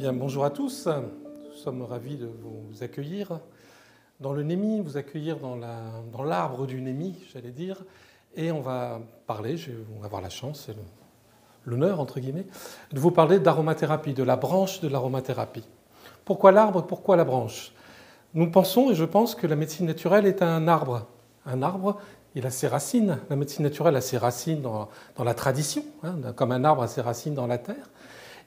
Bien, bonjour à tous. Nous sommes ravis de vous accueillir dans le Némi, vous accueillir dans l'arbre du Némi, j'allais dire. Et on va parler, on va avoir la chance, l'honneur, entre guillemets, de vous parler d'aromathérapie, de la branche de l'aromathérapie. Pourquoi l'arbre, pourquoi la branche? Nous pensons, et je pense, que la médecine naturelle est un arbre. Un arbre, il a ses racines. La médecine naturelle a ses racines dans la tradition, comme un arbre a ses racines dans la terre.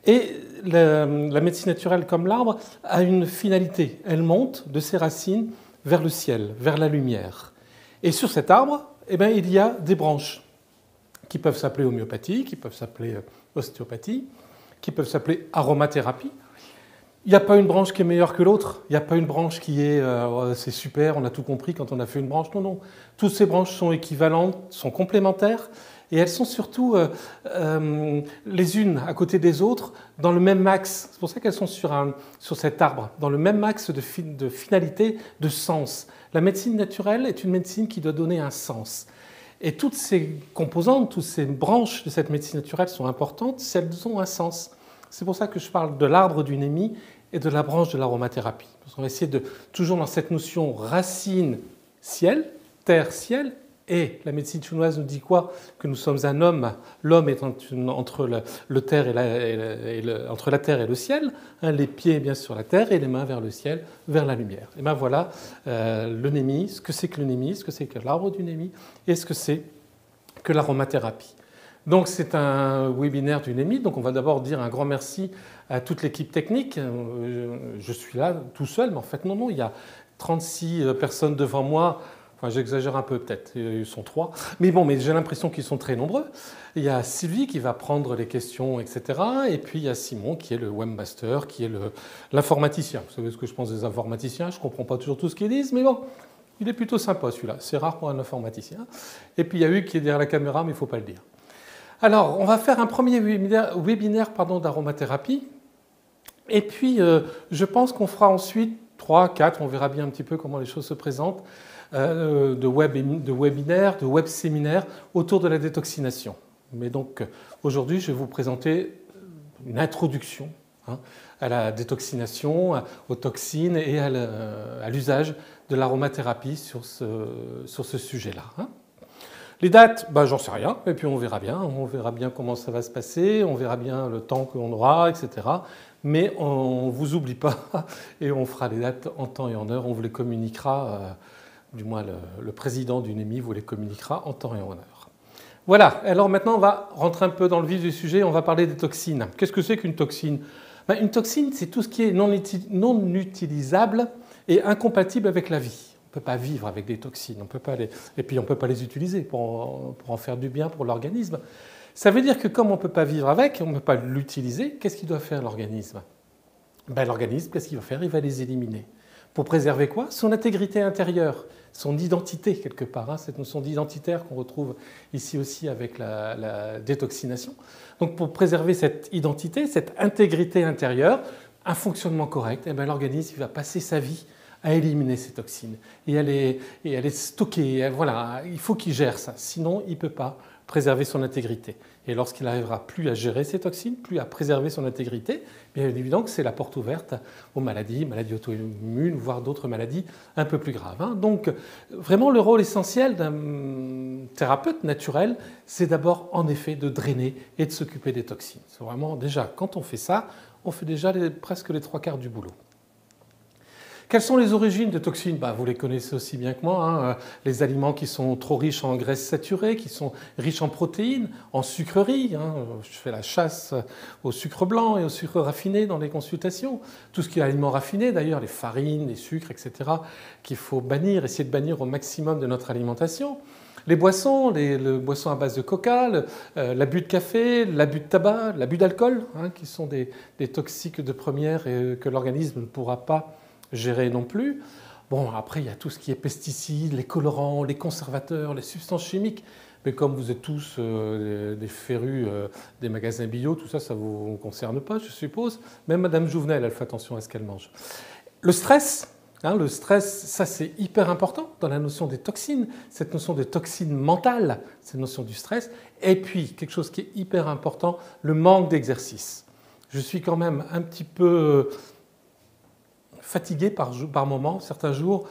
Et la médecine naturelle, comme l'arbre, a une finalité. Elle monte de ses racines vers le ciel, vers la lumière. Et sur cet arbre, il y a des branches qui peuvent s'appeler homéopathie, qui peuvent s'appeler ostéopathie, qui peuvent s'appeler aromathérapie. Il n'y a pas une branche qui est meilleure que l'autre. Il n'y a pas une branche qui est c'est super, on a tout compris quand on a fait une branche. Non, non. Toutes ces branches sont équivalentes, sont complémentaires. Et elles sont surtout les unes à côté des autres dans le même axe. C'est pour ça qu'elles sont sur cet arbre, dans le même axe de finalité, de sens. La médecine naturelle est une médecine qui doit donner un sens. Et toutes ces composantes, toutes ces branches de cette médecine naturelle sont importantes si elles ont un sens. C'est pour ça que je parle de l'arbre du Némi et de la branche de l'aromathérapie. Parce qu'on va essayer de, toujours dans cette notion racine-ciel, terre-ciel. Et la médecine chinoise nous dit quoi? Que nous sommes un homme. L'homme est entre la terre et le ciel. Les pieds bien sur la terre et les mains vers le ciel, vers la lumière. Et bien voilà le Némi, ce que c'est que le Némi, ce que c'est que l'arbre du Némi et ce que c'est que l'aromathérapie. Donc c'est un webinaire du Némi. Donc on va d'abord dire un grand merci à toute l'équipe technique. Je suis là tout seul, mais en fait non, il y a 36 personnes devant moi. Enfin, j'exagère un peu peut-être, ils sont 3. Mais bon, j'ai l'impression qu'ils sont très nombreux. Il y a Sylvie qui va prendre les questions, etc. Et puis il y a Simon qui est le webmaster, qui est l'informaticien. Vous savez ce que je pense des informaticiens, je ne comprends pas toujours tout ce qu'ils disent, mais bon, il est plutôt sympa celui-là. C'est rare pour un informaticien. Et puis il y a Hugues qui est derrière la caméra, mais il ne faut pas le dire. Alors, on va faire un premier webinaire d'aromathérapie. Et puis, je pense qu'on fera ensuite 3, 4, on verra bien un petit peu comment les choses se présentent, de webinaires, de web-séminaires autour de la détoxination. Mais donc, aujourd'hui, je vais vous présenter une introduction à la détoxination, aux toxines et à l'usage de l'aromathérapie sur ce sujet-là. Les dates, j'en sais rien, et puis on verra bien comment ça va se passer, on verra bien le temps qu'on aura, etc. Mais on ne vous oublie pas, et on fera les dates en temps et en heure, on vous les communiquera, du moins le président du Némi vous les communiquera en temps et en heure. Voilà, alors maintenant on va rentrer un peu dans le vif du sujet, on va parler des toxines. Qu'est-ce que c'est qu'une toxine? Une toxine, c'est tout ce qui est non utilisable et incompatible avec la vie. On ne peut pas vivre avec des toxines, et puis on ne peut pas les utiliser pour en faire du bien pour l'organisme. Ça veut dire que comme on ne peut pas vivre avec, on ne peut pas l'utiliser, qu'est-ce qu'il doit faire l'organisme? L'organisme, qu'est-ce qu'il va faire? Il va les éliminer. Pour préserver quoi? Son intégrité intérieure, son identité quelque part, cette notion d'identitaire qu'on retrouve ici aussi avec la détoxination. Donc pour préserver cette identité, cette intégrité intérieure, un fonctionnement correct, l'organisme il va passer sa vie à éliminer ces toxines et à les stocker. Voilà, il faut qu'il gère ça, sinon il ne peut pas préserver son intégrité. Et lorsqu'il n'arrivera plus à gérer ces toxines, plus à préserver son intégrité, bien évidemment que c'est la porte ouverte aux maladies auto-immunes, voire d'autres maladies un peu plus graves. Donc vraiment le rôle essentiel d'un thérapeute naturel, c'est d'abord en effet de drainer et de s'occuper des toxines. C'est vraiment déjà, quand on fait ça, on fait déjà presque les 3/4 du boulot. Quelles sont les origines des toxines? Vous les connaissez aussi bien que moi. Les aliments qui sont trop riches en graisses saturées, qui sont riches en protéines, en sucreries. Je fais la chasse au sucre blanc et au sucre raffiné dans les consultations. Tout ce qui est aliments raffinés, d'ailleurs, les farines, les sucres, etc., qu'il faut bannir, essayer de bannir au maximum de notre alimentation. Les boissons, les boissons à base de coca, l'abus de café, l'abus de tabac, l'abus d'alcool, qui sont des toxiques de première et que l'organisme ne pourra pas gérer non plus. Après, il y a tout ce qui est pesticides, les colorants, les conservateurs, les substances chimiques. Mais comme vous êtes tous des férus des magasins bio, tout ça, ça ne vous concerne pas, je suppose. Même Madame Jouvenel, elle fait attention à ce qu'elle mange. Le stress, ça c'est hyper important dans la notion des toxines, cette notion de toxine mentale, cette notion du stress. Et puis, quelque chose qui est hyper important, le manque d'exercice. je suis quand même un petit peu fatigué par moment, certains jours,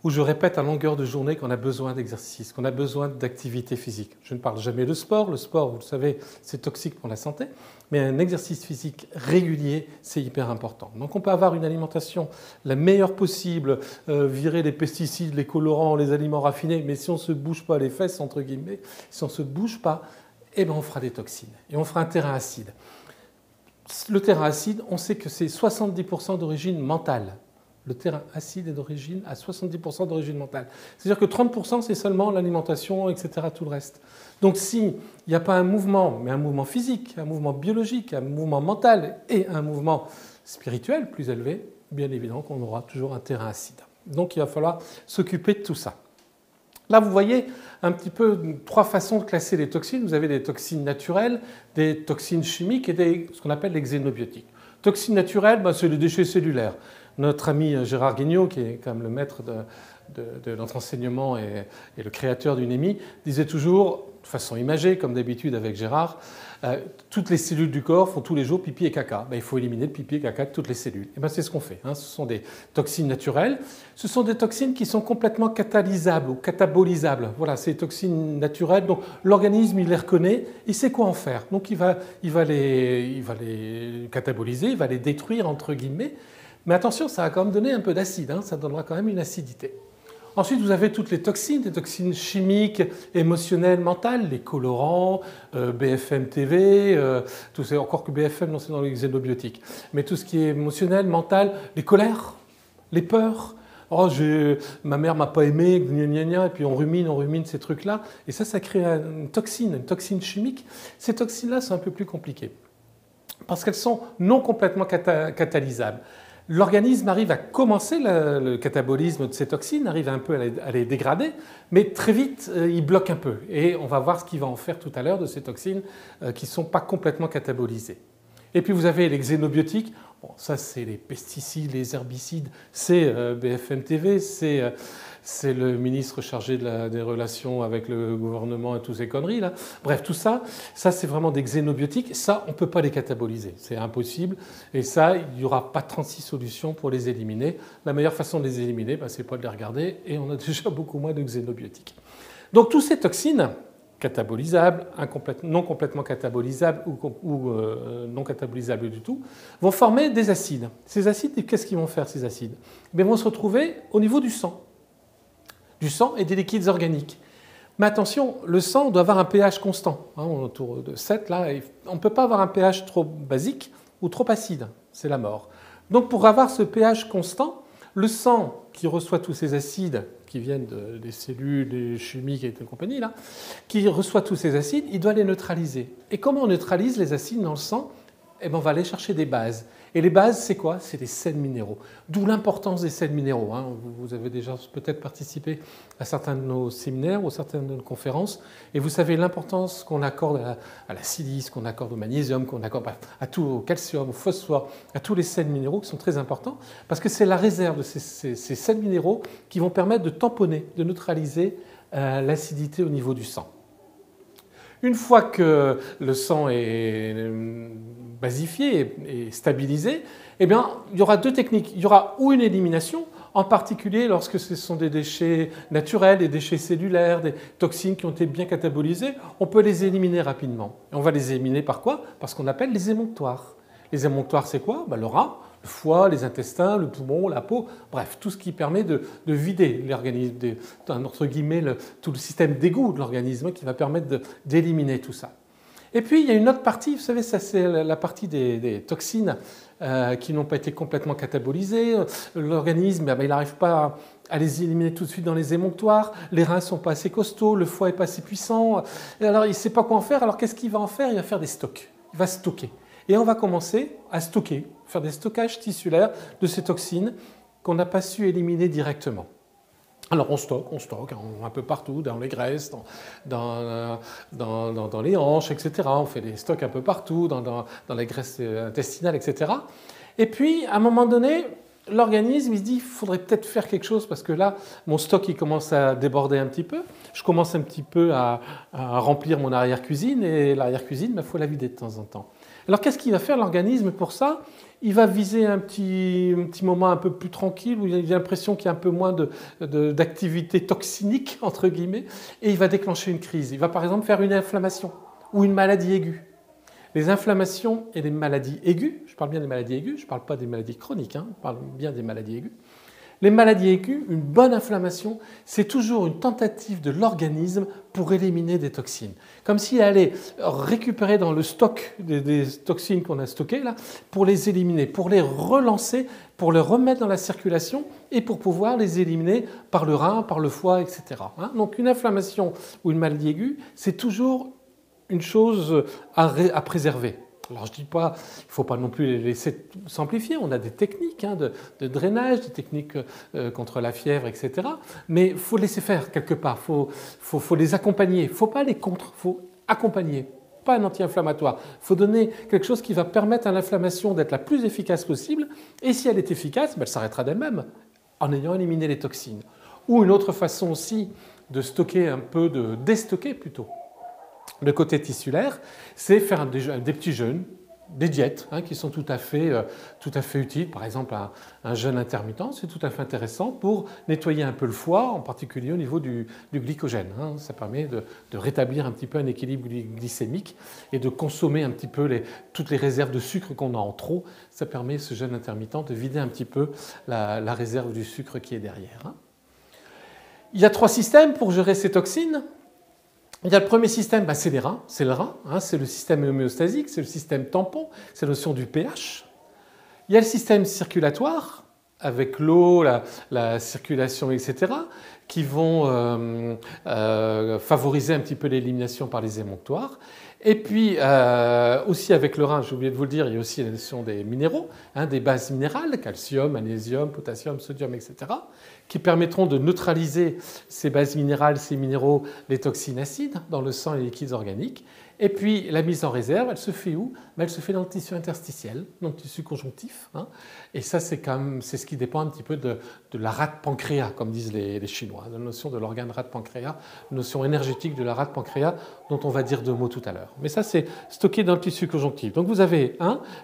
où je répète à longueur de journée qu'on a besoin d'exercice, qu'on a besoin d'activité physique. Je ne parle jamais de sport. Le sport, vous le savez, c'est toxique pour la santé. Mais un exercice physique régulier, c'est hyper important. Donc on peut avoir une alimentation la meilleure possible, virer les pesticides, les colorants, les aliments raffinés, mais si on ne se bouge pas les fesses, entre guillemets, si on ne se bouge pas, eh ben on fera des toxines et on fera un terrain acide. Le terrain acide, on sait que c'est 70% d'origine mentale. Le terrain acide est d'origine à 70% d'origine mentale. C'est-à-dire que 30% c'est seulement l'alimentation, etc., tout le reste. Donc s'il n'y a pas un mouvement, mais un mouvement physique, un mouvement biologique, un mouvement mental et un mouvement spirituel plus élevé, bien évidemment qu'on aura toujours un terrain acide. Donc il va falloir s'occuper de tout ça. Là, vous voyez un petit peu 3 façons de classer les toxines. Vous avez des toxines naturelles, des toxines chimiques et ce qu'on appelle les xénobiotiques. Toxines naturelles, c'est les déchets cellulaires. Notre ami Gérard Guignot, qui est quand même le maître de notre enseignement et le créateur du NEMI, disait toujours, de façon imagée, comme d'habitude avec Gérard, toutes les cellules du corps font tous les jours pipi et caca. Il faut éliminer le pipi et caca de toutes les cellules. Et c'est ce qu'on fait. Ce sont des toxines naturelles. Ce sont des toxines qui sont complètement catalysables ou catabolisables. Voilà, c'est des toxines naturelles. Donc l'organisme, il les reconnaît, il sait quoi en faire. Donc il va les cataboliser, il va les détruire, entre guillemets. Mais attention, ça va quand même donner un peu d'acide, ça donnera quand même une acidité. Ensuite, vous avez toutes les toxines, des toxines chimiques, émotionnelles, mentales, les colorants, BFM TV, tout ça, encore que BFM, non, c'est dans les xénobiotiques. Mais tout ce qui est émotionnel, mental, les colères, les peurs. Oh, ma mère m'a pas aimé, gna gna gna, et puis on rumine ces trucs-là. Et ça crée une toxine chimique. Ces toxines-là sont un peu plus compliquées parce qu'elles sont non complètement catalysables. L'organisme arrive à commencer le catabolisme de ces toxines, arrive un peu à les dégrader, mais très vite, il bloque un peu. Et on va voir ce qu'il va en faire tout à l'heure de ces toxines qui ne sont pas complètement catabolisées. Et puis vous avez les xénobiotiques. Bon, ça, c'est les pesticides, les herbicides, c'est BFM TV, c'est le ministre chargé des relations avec le gouvernement et toutes ces conneries là. Bref, tout ça c'est vraiment des xénobiotiques. Ça, on ne peut pas les cataboliser, c'est impossible. Et ça, il n'y aura pas 36 solutions pour les éliminer. La meilleure façon de les éliminer, c'est pas de les regarder, et on a déjà beaucoup moins de xénobiotiques. Donc, toutes ces toxines catabolisables, non complètement catabolisables ou non catabolisables du tout, vont former des acides. Ces acides, qu'est-ce qu'ils vont faire, ces acides ? Ils vont se retrouver au niveau du sang et des liquides organiques. Mais attention, le sang doit avoir un pH constant, autour de 7. Là, on ne peut pas avoir un pH trop basique ou trop acide, c'est la mort. Donc pour avoir ce pH constant, le sang qui reçoit tous ces acides qui viennent des cellules, des chimiques et compagnie, là, qui reçoit tous ces acides, il doit les neutraliser. Et comment on neutralise les acides dans le sang ? On va aller chercher des bases. Et les bases, c'est quoi ? C'est des sels minéraux. D'où l'importance des sels minéraux. Vous avez déjà peut-être participé à certains de nos séminaires ou certaines de nos conférences, et vous savez l'importance qu'on accorde à la silice, qu'on accorde au magnésium, qu'on accorde à tout, au calcium, au phosphore, à tous les sels minéraux qui sont très importants, parce que c'est la réserve de ces sels minéraux qui vont permettre de tamponner, de neutraliser l'acidité au niveau du sang. Une fois que le sang est basifié et stabilisé, il y aura 2 techniques. Il y aura ou une élimination, en particulier lorsque ce sont des déchets naturels, des déchets cellulaires, des toxines qui ont été bien catabolisées, on peut les éliminer rapidement. Et on va les éliminer par quoi ? Par ce qu'on appelle les émonctoires. Les émonctoires, c'est quoi ? Le rein, le foie, les intestins, le poumon, la peau, bref, tout ce qui permet de vider l'organisme, entre guillemets, tout le système d'égout de l'organisme qui va permettre d'éliminer tout ça. Et puis, il y a une autre partie, vous savez, ça c'est la partie des toxines qui n'ont pas été complètement catabolisées. L'organisme, il n'arrive pas à les éliminer tout de suite dans les émonctoires. Les reins ne sont pas assez costauds, le foie n'est pas assez puissant. Et alors, il ne sait pas quoi en faire. Alors, qu'est-ce qu'il va en faire ? Il va faire des stocks. Il va stocker. Et on va commencer à stocker, faire des stockages tissulaires de ces toxines qu'on n'a pas su éliminer directement. Alors on stocke un peu partout, dans les graisses, dans les hanches, etc. On fait des stocks un peu partout, dans les graisses intestinales, etc. Et puis, à un moment donné, l'organisme il se dit, il faudrait peut-être faire quelque chose parce que là, mon stock il commence à déborder un petit peu. Je commence un petit peu à remplir mon arrière-cuisine et l'arrière-cuisine, il faut la vider de temps en temps. Alors qu'est-ce qu'il va faire l'organisme pour ça? Il va viser un petit moment un peu plus tranquille où il a l'impression qu'il y a un peu moins d'activité toxinique, entre guillemets, et il va déclencher une crise. Il va par exemple faire une inflammation ou une maladie aiguë. Les inflammations et les maladies aiguës, je parle bien des maladies aiguës, je ne parle pas des maladies chroniques, hein, je parle bien des maladies aiguës. Les maladies aiguës, une bonne inflammation, c'est toujours une tentative de l'organisme pour éliminer des toxines. Comme s'il allait récupérer dans le stock des toxines qu'on a stockées, là, pour les éliminer, pour les relancer, pour les remettre dans la circulation et pour pouvoir les éliminer par le rein, par le foie, etc. Donc une inflammation ou une maladie aiguë, c'est toujours une chose à préserver. Alors je ne dis pas, il ne faut pas non plus les laisser s'amplifier, on a des techniques de drainage, des techniques contre la fièvre, etc. Mais il faut laisser faire quelque part, il faut les accompagner, il ne faut pas les contre, il faut accompagner, pas un anti-inflammatoire. Il faut donner quelque chose qui va permettre à l'inflammation d'être la plus efficace possible, et si elle est efficace, elle s'arrêtera d'elle-même en ayant éliminé les toxines. Ou une autre façon aussi de stocker un peu, de déstocker plutôt. Le côté tissulaire, c'est faire des petits jeûnes, des diètes qui sont tout à fait utiles. Par exemple, un jeûne intermittent, c'est tout à fait intéressant pour nettoyer un peu le foie, en particulier au niveau du glycogène. Ça permet de rétablir un petit peu un équilibre glycémique et de consommer un petit peu toutes les réserves de sucre qu'on a en trop. Ça permet, ce jeûne intermittent, de vider un petit peu la réserve du sucre qui est derrière. Il y a 3 systèmes pour gérer ces toxines. Il y a le premier système, c'est les reins, c'est le rein, c'est le système homéostasique, c'est le système tampon, c'est la notion du pH. Il y a le système circulatoire, avec l'eau, la circulation, etc., qui vont favoriser un petit peu l'élimination par les émonctoires. Et puis, aussi avec le rein, j'ai oublié de vous le dire, il y a aussi la notion des minéraux, des bases minérales, calcium, magnésium, potassium, sodium, etc., qui permettront de neutraliser ces bases minérales, ces minéraux, les toxines acides dans le sang et les liquides organiques. Et puis, la mise en réserve, elle se fait où? Elle se fait dans le tissu interstitiel, dans le tissu conjonctif. Et ça, c'est ce qui dépend un petit peu de la rate pancréas, comme disent les Chinois, la notion de l'organe rate pancréas, la notion énergétique de la rate pancréas, dont on va dire 2 mots tout à l'heure. Mais ça, c'est stocké dans le tissu conjonctif. Donc vous avez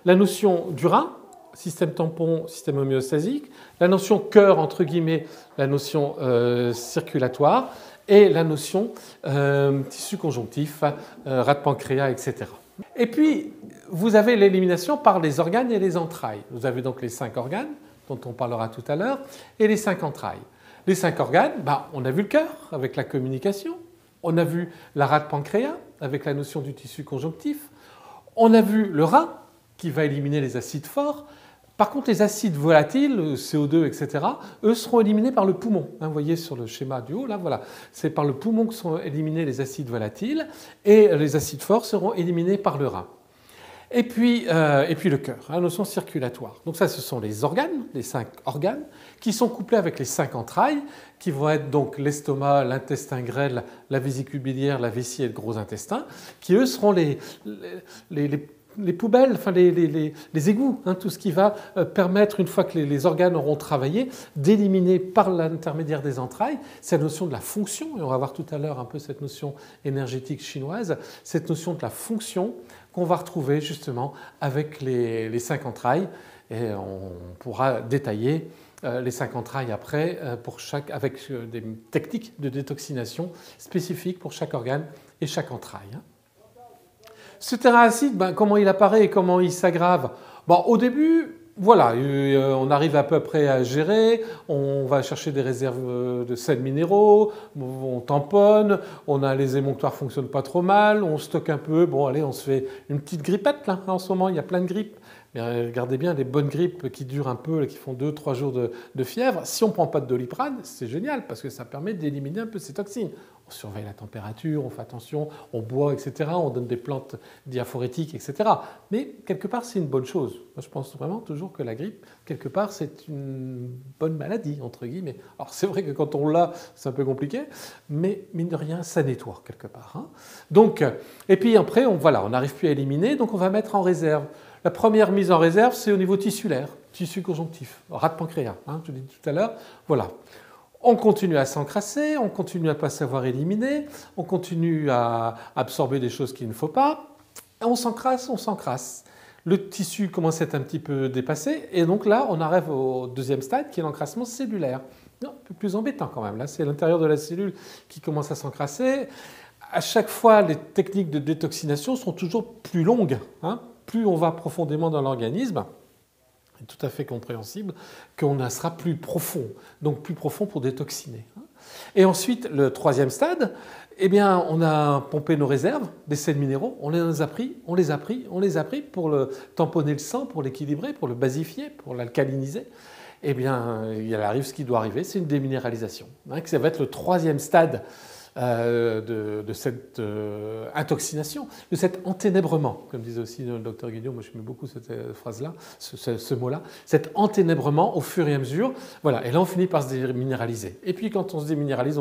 la notion du rein, système tampon, système homéostasique, la notion cœur, entre guillemets, la notion circulatoire, et la notion tissu conjonctif, rate pancréas, etc. Et puis, vous avez l'élimination par les organes et les entrailles. Vous avez donc les 5 organes, dont on parlera tout à l'heure, et les 5 entrailles. Les 5 organes, on a vu le cœur avec la communication, on a vu la rate pancréas avec la notion du tissu conjonctif, on a vu le rein qui va éliminer les acides forts. Par contre, les acides volatiles, le CO2, etc., eux seront éliminés par le poumon. Vous voyez sur le schéma du haut, là, voilà. C'est par le poumon que sont éliminés les acides volatiles et les acides forts seront éliminés par le rein. Et puis le cœur, la notion circulatoire. Donc ça, ce sont les organes, les 5 organes, qui sont couplés avec les 5 entrailles, qui vont être donc l'estomac, l'intestin grêle, la vésicule biliaire, la vessie et le gros intestin, qui eux seront les poubelles, enfin les égouts, tout ce qui va permettre, une fois que les organes auront travaillé, d'éliminer par l'intermédiaire des entrailles cette notion de la fonction, et on va voir tout à l'heure un peu cette notion énergétique chinoise, cette notion de la fonction qu'on va retrouver justement avec les 5 entrailles, et on pourra détailler les 5 entrailles après avec des techniques de détoxination spécifiques pour chaque organe et chaque entraille. Ce terrain acide, comment il apparaît et comment il s'aggrave? Au début, voilà, on arrive à peu près à gérer, on va chercher des réserves de sels minéraux, on tamponne, on a les émonctoires ne fonctionnent pas trop mal, on stocke un peu, allez, on se fait une petite grippette là, en ce moment, il y a plein de grippes. Mais regardez bien les bonnes grippes qui durent un peu, qui font 2-3 jours de fièvre. Si on ne prend pas de Doliprane, c'est génial parce que ça permet d'éliminer un peu ces toxines. On surveille la température, on fait attention, on boit, etc. On donne des plantes diaphorétiques, etc. Mais quelque part, c'est une bonne chose. Moi, je pense vraiment toujours que la grippe, quelque part, c'est une bonne maladie, entre guillemets. Alors, c'est vrai que quand on l'a, c'est un peu compliqué, mais mine de rien, ça nettoie quelque part. Donc, et puis après, on n'arrive plus à éliminer, donc on va mettre en réserve. La première mise en réserve, c'est au niveau tissulaire, tissu conjonctif, rate pancréas, je l'ai dit tout à l'heure. Voilà. On continue à s'encrasser, on continue à ne pas savoir éliminer, on continue à absorber des choses qu'il ne faut pas. On s'encrasse, on s'encrasse. Le tissu commence à être un petit peu dépassé, et donc là, on arrive au deuxième stade, qui est l'encrassement cellulaire. Non, un peu plus embêtant quand même. Là, c'est l'intérieur de la cellule qui commence à s'encrasser. À chaque fois, les techniques de détoxination sont toujours plus longues. Plus on va profondément dans l'organisme, c'est tout à fait compréhensible qu'on sera plus profond, donc plus profond pour détoxiner. Et ensuite, le troisième stade, eh bien, on a pompé nos réserves des sels minéraux, on les a pris pour tamponner le sang, pour l'équilibrer, pour le basifier, pour l'alcaliniser. Eh bien, il arrive ce qui doit arriver, c'est une déminéralisation. Ça va être le troisième stade de cette intoxination, de cet enténèbrement, comme disait aussi le docteur Guignot, moi j'aime beaucoup cette phrase-là, ce mot-là, cet enténèbrement au fur et à mesure. Voilà, et là on finit par se déminéraliser. Et puis quand on se déminéralise,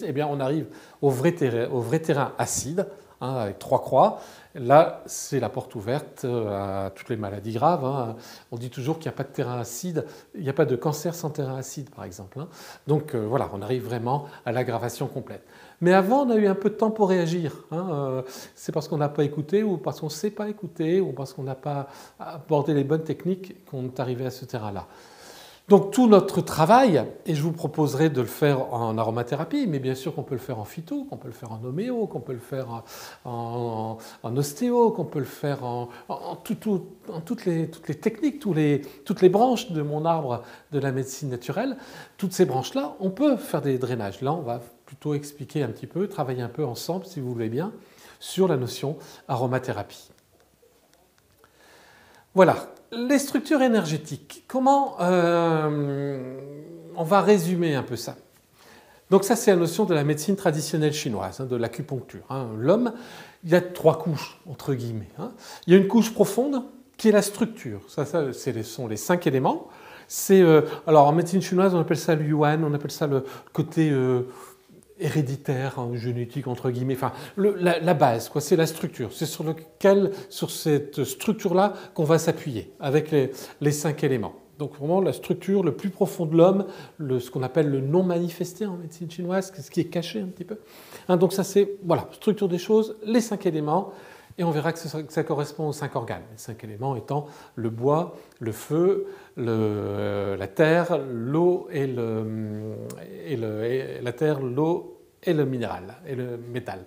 eh bien on arrive au vrai terrain acide, avec 3 croix. Là, c'est la porte ouverte à toutes les maladies graves. On dit toujours qu'il n'y a pas de terrain acide, il n'y a pas de cancer sans terrain acide, par exemple. Donc voilà, on arrive vraiment à l'aggravation complète. Mais avant, on a eu un peu de temps pour réagir. C'est parce qu'on n'a pas écouté, ou parce qu'on ne sait pas écouter, ou parce qu'on n'a pas abordé les bonnes techniques qu'on est arrivé à ce terrain-là. Donc tout notre travail, et je vous proposerai de le faire en aromathérapie, mais bien sûr qu'on peut le faire en phyto, qu'on peut le faire en homéo, qu'on peut le faire en ostéo, qu'on peut le faire en toutes les techniques, toutes les branches de mon arbre de la médecine naturelle. Toutes ces branches-là, on peut faire des drainages. Là, on va plutôt expliquer un petit peu, travailler un peu ensemble, si vous voulez bien, sur la notion aromathérapie. Voilà. Les structures énergétiques, comment on va résumer un peu ça. Donc ça, c'est la notion de la médecine traditionnelle chinoise, de l'acupuncture. L'homme, il y a 3 couches, entre guillemets. Il y a une couche profonde qui est la structure. Ça ce sont les 5 éléments. Alors en médecine chinoise, on appelle ça le yuan, on appelle ça le côté héréditaire, génétique entre guillemets, enfin la base, quoi, c'est la structure. C'est sur cette structure-là qu'on va s'appuyer avec les 5 éléments. Donc vraiment la structure le plus profond de l'homme, ce qu'on appelle le non manifesté en médecine chinoise, ce qui est caché un petit peu. Donc ça c'est, voilà, structure des choses, les 5 éléments, et on verra que ça correspond aux 5 organes. Les 5 éléments étant le bois, le feu, la terre, l'eau et la terre, l'eau et le minéral, et le métal.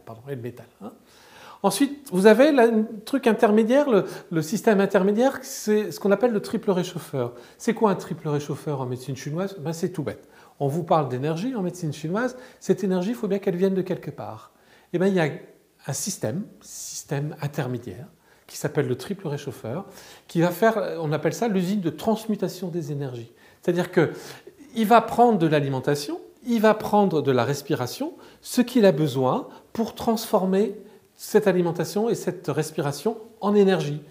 Ensuite, vous avez un truc intermédiaire, le système intermédiaire, c'est ce qu'on appelle le triple réchauffeur. C'est quoi un triple réchauffeur en médecine chinoise? C'est tout bête. On vous parle d'énergie en médecine chinoise. Cette énergie, il faut bien qu'elle vienne de quelque part. Et bien, il y a un système intermédiaire, qui s'appelle le triple réchauffeur, qui va faire, on appelle ça l'usine de transmutation des énergies. C'est-à-dire qu'il va prendre de l'alimentation, il va prendre de la respiration, ce qu'il a besoin pour transformer cette alimentation et cette respiration en énergie,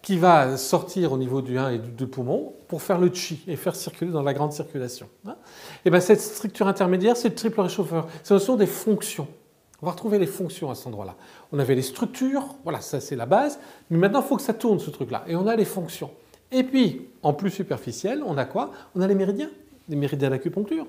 qui va sortir au niveau du 1 et du 2 poumons pour faire le chi et faire circuler dans la grande circulation. Et bien cette structure intermédiaire, c'est le triple réchauffeur. Ce sont des fonctions. On va retrouver les fonctions à cet endroit-là. On avait les structures, voilà, ça c'est la base, mais maintenant il faut que ça tourne ce truc-là. Et on a les fonctions. Et puis, en plus superficiel, on a quoi? On a les méridiens d'acupuncture,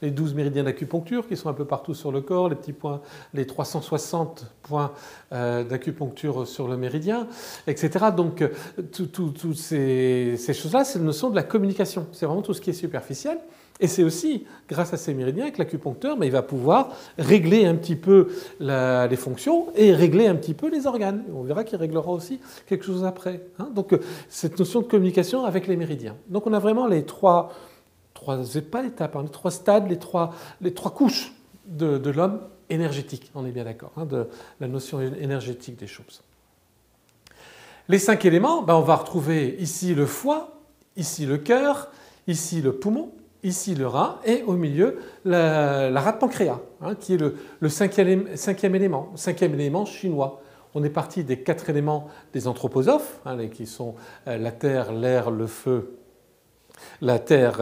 les 12 méridiens d'acupuncture qui sont un peu partout sur le corps, les petits points, les 360 points d'acupuncture sur le méridien, etc. Donc, toutes ces choses-là, c'est la notion de la communication. C'est vraiment tout ce qui est superficiel. Et c'est aussi grâce à ces méridiens que l'acupuncteur, il va pouvoir régler un petit peu les fonctions et régler un petit peu les organes. On verra qu'il réglera aussi quelque chose après. Donc cette notion de communication avec les méridiens. Donc on a vraiment les trois étapes, les 3 stades, les trois couches de l'homme énergétique. On est bien d'accord, de la notion énergétique des choses. Les 5 éléments, on va retrouver ici le foie, ici le cœur, ici le poumon, ici le rein, et au milieu la rate pancréas, qui est le cinquième élément chinois. On est parti des 4 éléments des anthroposophes, qui sont la terre, l'air, le feu, la terre,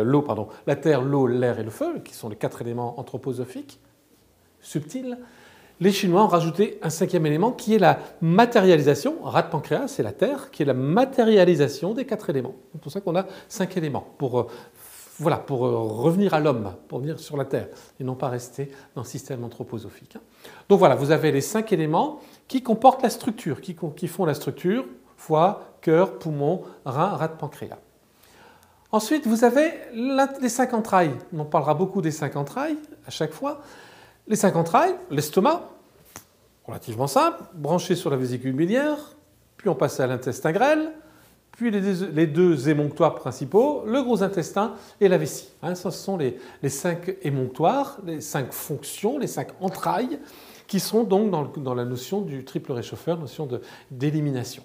l'eau, l'air et le feu, qui sont les 4 éléments anthroposophiques subtils. Les Chinois ont rajouté un 5e élément qui est la matérialisation. Rate pancréas, c'est la terre, qui est la matérialisation des 4 éléments. C'est pour ça qu'on a 5 éléments, pour voilà, pour revenir à l'homme, pour venir sur la Terre, et non pas rester dans le système anthroposophique. Donc voilà, vous avez les 5 éléments qui comportent la structure, qui font la structure, foie, cœur, poumon, rein, rate, pancréas. Ensuite, vous avez les 5 entrailles. On parlera beaucoup des 5 entrailles à chaque fois. Les 5 entrailles, l'estomac, relativement simple, branché sur la vésicule biliaire, puis on passe à l'intestin grêle, puis les 2 émonctoires principaux, le gros intestin et la vessie. Ce sont les 5 émonctoires, les 5 fonctions, les 5 entrailles qui sont donc dans la notion du triple réchauffeur, notion d'élimination.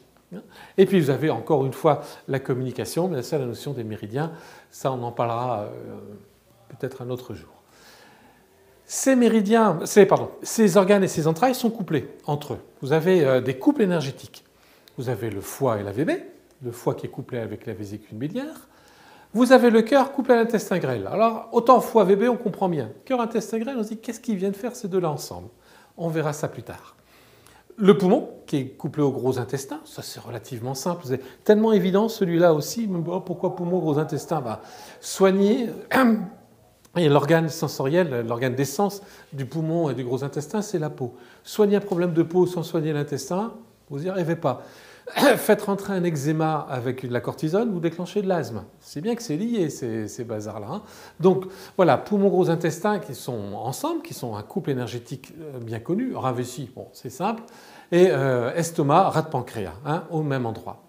Et puis vous avez encore une fois la communication, mais c'est la notion des méridiens, ça on en parlera peut-être un autre jour. Ces organes et ces entrailles sont couplés entre eux. Vous avez des couples énergétiques. Vous avez le foie et la VB, le foie qui est couplé avec la vésicule biliaire. Vous avez le cœur couplé à l'intestin grêle. Alors, autant foie, VB, on comprend bien. Cœur, intestin grêle, on se dit qu'est-ce qu'ils viennent faire ces deux-là ensemble? On verra ça plus tard. Le poumon, qui est couplé au gros intestin, ça c'est relativement simple. C'est tellement évident celui-là aussi. Pourquoi poumon, gros intestin? Soigner. Et l'organe sensoriel, l'organe d'essence du poumon et du gros intestin, c'est la peau. Soigner un problème de peau sans soigner l'intestin, vous n'y arrivez pas. Faites rentrer un eczéma avec de la cortisone, vous déclenchez de l'asthme. C'est bien que c'est lié, ces bazars-là. Donc voilà, poumon, gros intestin qui sont ensemble, qui sont un couple énergétique bien connu. Rein, vessie, bon, c'est simple. Et estomac, rate, pancréas, au même endroit.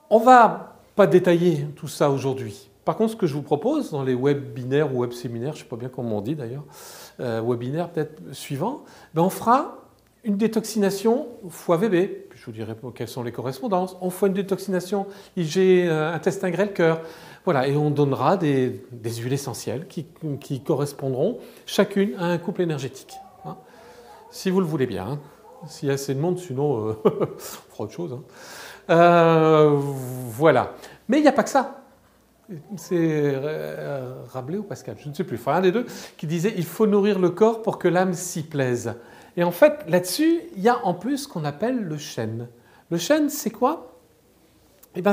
On ne va pas détailler tout ça aujourd'hui. Par contre, ce que je vous propose dans les webinaires ou web-séminaires, je ne sais pas bien comment on dit d'ailleurs, webinaires peut-être suivants, on fera une détoxination foie-VB, je vous dirai quelles sont les correspondances, on fera une détoxination IG, intestin grêle, cœur, voilà, et on donnera des huiles essentielles qui correspondront chacune à un couple énergétique, si vous le voulez bien, s'il y a assez de monde, sinon on fera autre chose. Voilà, mais il n'y a pas que ça. C'est Rabelais ou Pascal, je ne sais plus, enfin un des deux, qui disait « il faut nourrir le corps pour que l'âme s'y plaise ». Et en fait, là-dessus, il y a en plus ce qu'on appelle le chêne. Le chêne, c'est quoi?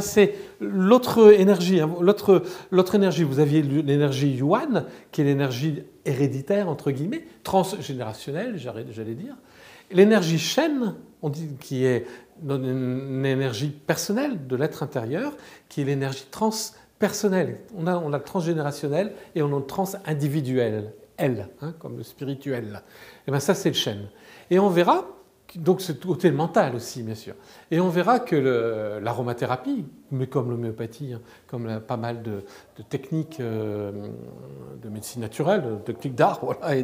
C'est l'autre énergie. L'autre énergie, vous aviez l'énergie yuan, qui est l'énergie héréditaire, entre guillemets, transgénérationnelle, j'allais dire. L'énergie chêne, on dit, qui est une énergie personnelle de l'être intérieur, qui est l'énergie transpersonnelle. On a le transgénérationnel et on a le transindividuel, comme le spirituel. Et ça, c'est le chêne. Et on verra, donc c'est le côté mental aussi, bien sûr. Et on verra que l'aromathérapie, mais comme l'homéopathie, comme pas mal de techniques de médecine naturelle, de techniques d'arbres, et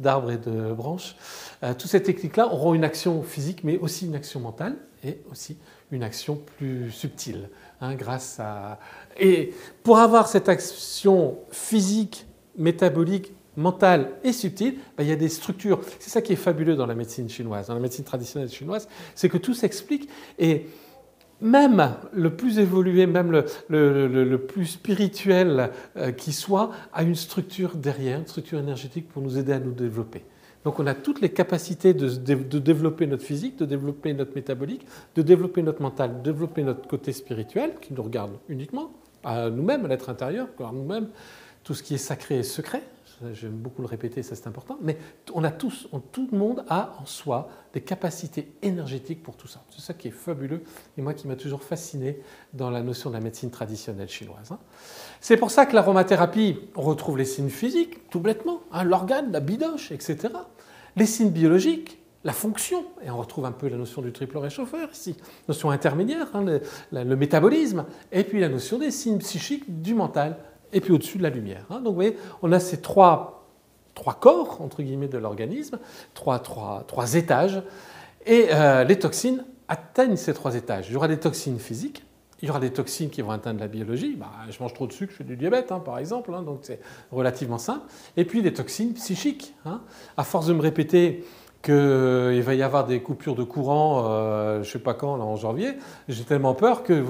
d'arbres et de branches, toutes ces techniques-là auront une action physique, mais aussi une action mentale et aussi une action plus subtile, grâce à... Et pour avoir cette action physique, métabolique, mentale et subtile, il y a des structures. C'est ça qui est fabuleux dans la médecine chinoise, dans la médecine traditionnelle chinoise, c'est que tout s'explique. Et même le plus évolué, même le plus spirituel qui soit, a une structure derrière, une structure énergétique pour nous aider à nous développer. Donc on a toutes les capacités de développer notre physique, de développer notre métabolique, de développer notre mental, de développer notre côté spirituel, qui nous regarde uniquement, à nous-mêmes, à l'être intérieur, à nous-mêmes, tout ce qui est sacré et secret. J'aime beaucoup le répéter, ça c'est important, mais tout le monde a en soi des capacités énergétiques pour tout ça. C'est ça qui est fabuleux et moi qui m'a toujours fasciné dans la notion de la médecine traditionnelle chinoise. C'est pour ça que l'aromathérapie, on retrouve les signes physiques, tout bêtement, l'organe, la bidoche, etc. Les signes biologiques, la fonction, et on retrouve un peu la notion du triple réchauffeur ici, notion intermédiaire, le métabolisme, et puis la notion des signes psychiques du mental, et puis au-dessus de la lumière. Donc vous voyez, on a ces trois corps, entre guillemets, de l'organisme, trois étages, et les toxines atteignent ces 3 étages. Il y aura des toxines physiques, il y aura des toxines qui vont atteindre la biologie, je mange trop de sucre, je fais du diabète, par exemple, donc c'est relativement simple, et puis des toxines psychiques. À force de me répéter qu'il va y avoir des coupures de courant, je ne sais pas quand, là, en janvier, j'ai tellement peur que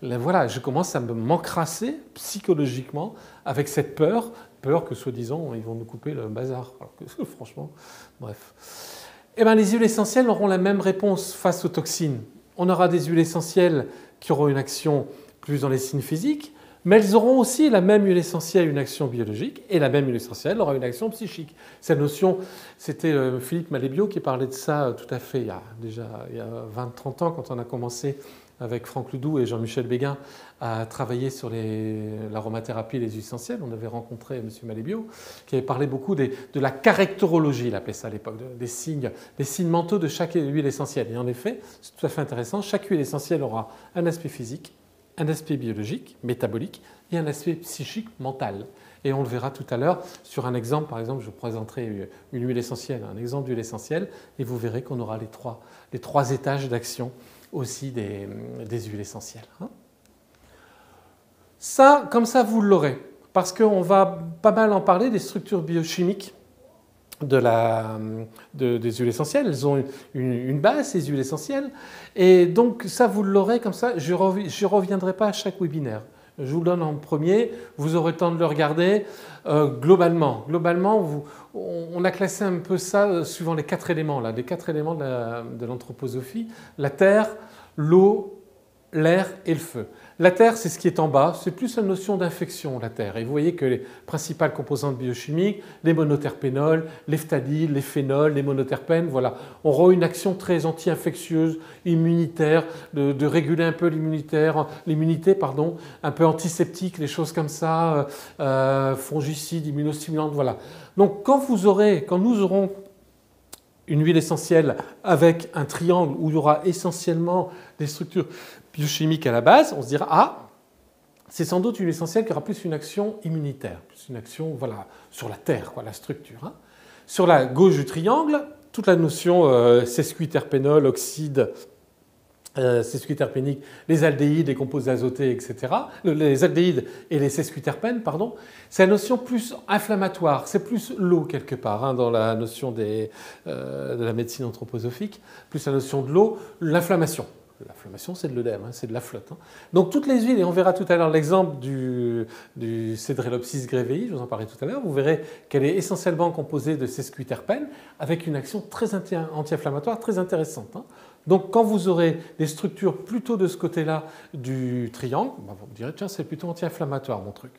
voilà, je commence à m'encrasser psychologiquement avec cette peur que soi-disant ils vont nous couper le bazar. Alors que franchement, bref. Les huiles essentielles auront la même réponse face aux toxines. On aura des huiles essentielles qui auront une action plus dans les signes physiques, Mais elles auront aussi la même huile essentielle, une action biologique, et la même huile essentielle aura une action psychique. Cette notion, c'était Philippe Malébio qui parlait de ça tout à fait il y a 20-30 ans, quand on a commencé avec Franck Ledoux et Jean-Michel Béguin à travailler sur l'aromathérapie et les huiles essentielles. On avait rencontré M. Malébio, qui avait parlé beaucoup de la caractérologie, il appelait ça à l'époque, des signes mentaux de chaque huile essentielle. Et en effet, c'est tout à fait intéressant, chaque huile essentielle aura un aspect physique, un aspect biologique, métabolique, et un aspect psychique, mental. Et on le verra tout à l'heure sur un exemple. Par exemple, je vous présenterai une huile essentielle, un exemple d'huile essentielle, et vous verrez qu'on aura les trois étages d'action aussi des huiles essentielles. Ça, comme ça, vous l'aurez, parce qu'on va pas mal en parler des structures biochimiques des huiles essentielles. Elles ont une base, ces huiles essentielles. Et donc ça, vous l'aurez comme ça. Je ne reviendrai pas à chaque webinaire. Je vous le donne en premier. Vous aurez le temps de le regarder. Globalement, on a classé un peu ça suivant les 4 éléments, les 4 éléments de l'anthroposophie. La terre, l'eau, l'air et le feu. La terre, c'est ce qui est en bas, c'est plus la notion d'infection, la terre. Et vous voyez que les principales composantes biochimiques, les monoterpénols, les phtalides, les phénols, les monoterpènes, voilà, auront une action très anti-infectieuse, immunitaire, de réguler un peu l'immunité, un peu antiseptique, les choses comme ça, fongicides, immunostimulantes, voilà. Donc quand nous aurons une huile essentielle avec un triangle où il y aura essentiellement des structures biochimique à la base, on se dira « Ah, c'est sans doute une huile essentielle qui aura plus une action immunitaire, plus une action sur la terre, la structure. » Sur la gauche du triangle, toute la notion sesquiterpénol, oxyde, sesquiterpénique, les aldéhydes, les composés azotés, etc. Les aldéhydes et les sesquiterpènes, pardon, c'est la notion plus inflammatoire, c'est plus l'eau quelque part dans la notion de la médecine anthroposophique, plus la notion de l'eau, l'inflammation. L'inflammation, c'est de l'œdème, c'est de la flotte. Donc toutes les huiles, et on verra tout à l'heure l'exemple du Cedrelopsis grevei, je vous en parlais tout à l'heure, vous verrez qu'elle est essentiellement composée de sesquiterpènes avec une action très anti-inflammatoire très intéressante. Donc quand vous aurez des structures plutôt de ce côté-là du triangle, vous me direz, tiens, c'est plutôt anti-inflammatoire mon truc.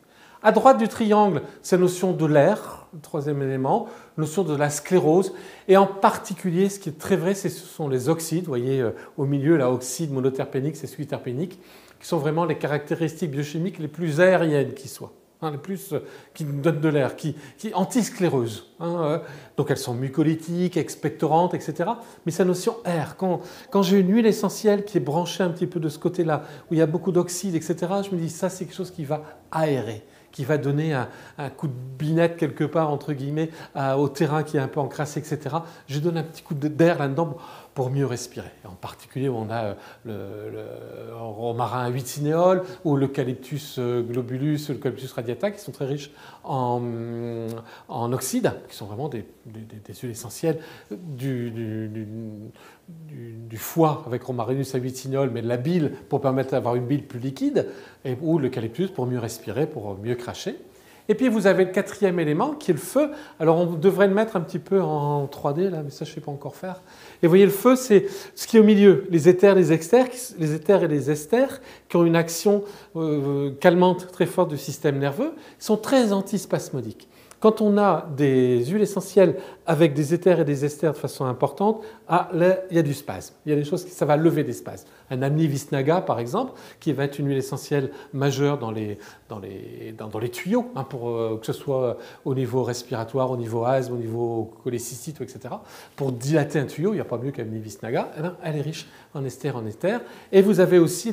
À droite du triangle, c'est la notion de l'air, le troisième élément, notion de la sclérose, et en particulier, ce qui est très vrai, ce sont les oxydes, vous voyez au milieu, là, oxyde monoterpénique, sesquiterpénique, qui sont vraiment les caractéristiques biochimiques les plus aériennes qui soient, les plus qui nous donnent de l'air, qui antiscléreuses. Donc elles sont mucolytiques, expectorantes, etc. Mais c'est la notion air. Quand j'ai une huile essentielle qui est branchée un petit peu de ce côté-là, où il y a beaucoup d'oxyde, etc., je me dis ça, c'est quelque chose qui va aérer, qui va donner un coup de binette quelque part, entre guillemets, au terrain qui est un peu encrassé, etc. Je donne un petit coup d'air là-dedans pour mieux respirer. Et en particulier, on a le romarin huitinéol ou l'eucalyptus globulus ou l'eucalyptus radiata qui sont très riches en oxydes, qui sont vraiment des huiles essentielles du foie avec romarinus à huitinéol, mais de la bile pour permettre d'avoir une bile plus liquide, ou l'eucalyptus pour mieux respirer, pour mieux cracher. Et puis vous avez le 4e élément qui est le feu. Alors on devrait le mettre un petit peu en 3D là, mais ça je ne sais pas encore faire. Et vous voyez le feu, c'est ce qui est au milieu, les éthers, les exters, les éthers et les esters qui ont une action calmante très forte du système nerveux, sont très antispasmodiques. Quand on a des huiles essentielles avec des éthers et des esters de façon importante, là, il y a du spasme. Il y a des choses ça va lever des spasmes. Un Amni Visnaga, par exemple, qui va être une huile essentielle majeure dans les tuyaux, pour que ce soit au niveau respiratoire, au niveau asthme, au niveau cholécystite, etc. Pour dilater un tuyau, il n'y a pas mieux qu'Amni Visnaga. Elle est riche en ester, Et vous avez aussi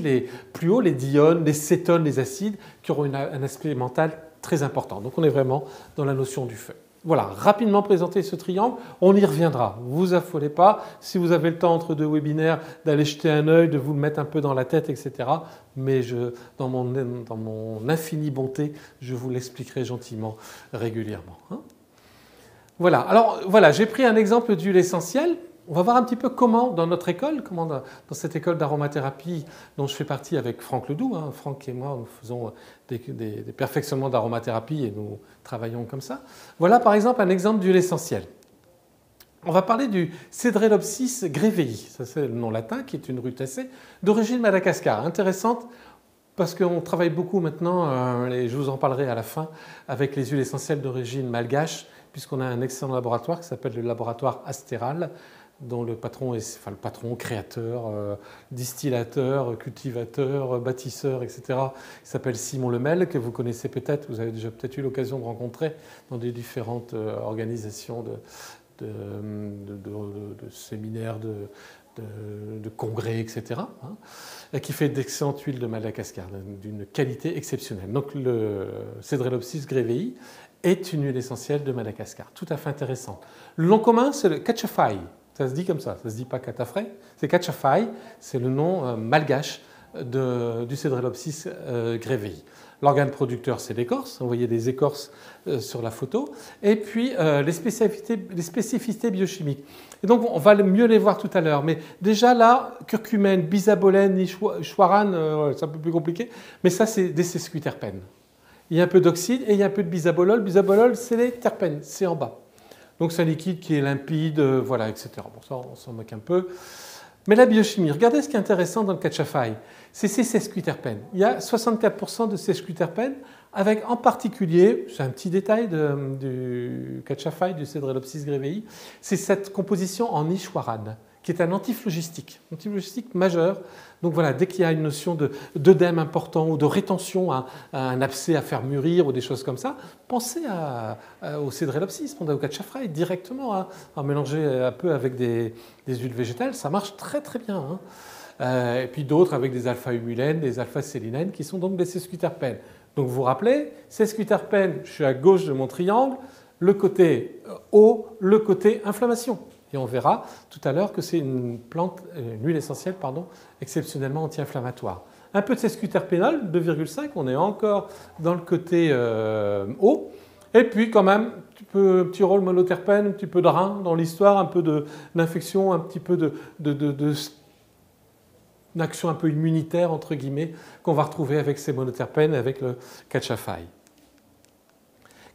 plus haut les diones, les cétones, les acides, qui auront un aspect mental très important. Donc on est vraiment dans la notion du feu. Voilà, rapidement présenter ce triangle, on y reviendra. Ne vous affolez pas, si vous avez le temps entre 2 webinaires d'aller jeter un œil, de vous le mettre un peu dans la tête, etc. Mais dans mon infinie bonté, je vous l'expliquerai gentiment, régulièrement. Voilà, alors voilà, j'ai pris un exemple d'huile essentielle. On va voir un petit peu comment, dans notre école, dans cette école d'aromathérapie dont je fais partie avec Franck Ledoux, Franck et moi, nous faisons des perfectionnements d'aromathérapie et nous travaillons comme ça. Voilà par exemple un exemple d'huile essentielle. On va parler du Cedrelopsis grevei, ça c'est le nom latin, qui est une rutacée d'origine Madagascar, intéressante parce qu'on travaille beaucoup maintenant, et je vous en parlerai à la fin, avec les huiles essentielles d'origine malgache, puisqu'on a un excellent laboratoire qui s'appelle le laboratoire Astéral, dont le patron est, enfin le patron, créateur, distillateur, cultivateur, bâtisseur, etc., qui s'appelle Simon Lemel, que vous connaissez peut-être, vous avez déjà peut-être eu l'occasion de rencontrer dans des différentes organisations de séminaires, de congrès, etc., et qui fait d'excellentes huiles de Madagascar, d'une qualité exceptionnelle. Donc le Cédrelopsis grevei est une huile essentielle de Madagascar, tout à fait intéressante. Le nom commun, c'est le Cachafai. Ça se dit comme ça se dit pas catafrey, c'est Cachafai, c'est le nom malgache du Cédrelopsis grevei. L'organe producteur, c'est l'écorce, vous voyez des écorces sur la photo, et puis les spécificités biochimiques. Et donc on va mieux les voir tout à l'heure, mais déjà là, curcumène, bisabolène, nichoirane, c'est un peu plus compliqué, mais ça c'est des sesquiterpènes. Il y a un peu d'oxyde et il y a un peu de bisabolol. Bisabolol, c'est les terpènes, c'est en bas. Donc c'est un liquide qui est limpide, voilà, etc. Bon, ça, on s'en moque un peu. Mais la biochimie, regardez ce qui est intéressant dans le Cachafai, c'est ces sesquiterpènes. Il y a 64% de sesquiterpènes, avec en particulier, c'est un petit détail du Cachafai, du Cédrelopsis grevei, c'est cette composition en nichoirane, qui est un antiphlogistique majeur. Donc voilà, dès qu'il y a une notion d'œdème important ou de rétention, un abcès à faire mûrir ou des choses comme ça, pensez au Cédrelopsis, au Cachafai directement, à mélanger un peu avec des huiles végétales, ça marche très très bien. Et puis d'autres avec des alpha-humulènes, des alpha-sélinènes qui sont donc des sesquiterpènes. Donc vous vous rappelez, sesquiterpènes, je suis à gauche de mon triangle, le côté le côté inflammation. Et on verra tout à l'heure que c'est une huile essentielle, exceptionnellement anti-inflammatoire. Un peu de sesquiterpénol, 2,5, on est encore dans le côté haut. Et puis quand même, un petit rôle monoterpène, un petit peu de rein dans l'histoire, un peu d'infection, un petit peu d'action un peu immunitaire, entre guillemets, qu'on va retrouver avec ces monoterpènes, avec le Cachafai.